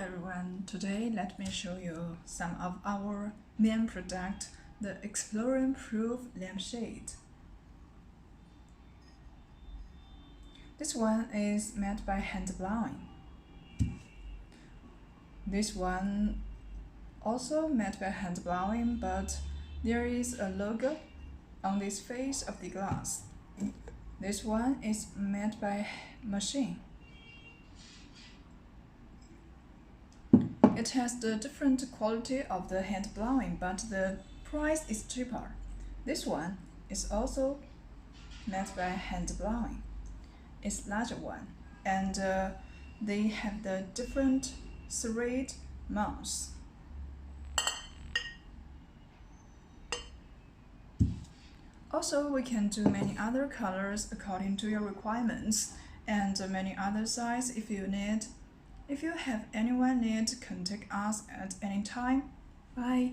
everyone, today let me show you some of our main product, the Exploring Proof lampshade. This one is made by hand blowing. This one also made by hand blowing, but there is a logo on this face of the glass. This one is made by machine. It has the different quality of the hand blowing, but the price is cheaper. This one is also made by hand blowing. It's larger one, and they have the different thread mounts. Also, we can do many other colors according to your requirements, and many other sizes if you need. If you have anyone need, contact us at any time. Bye.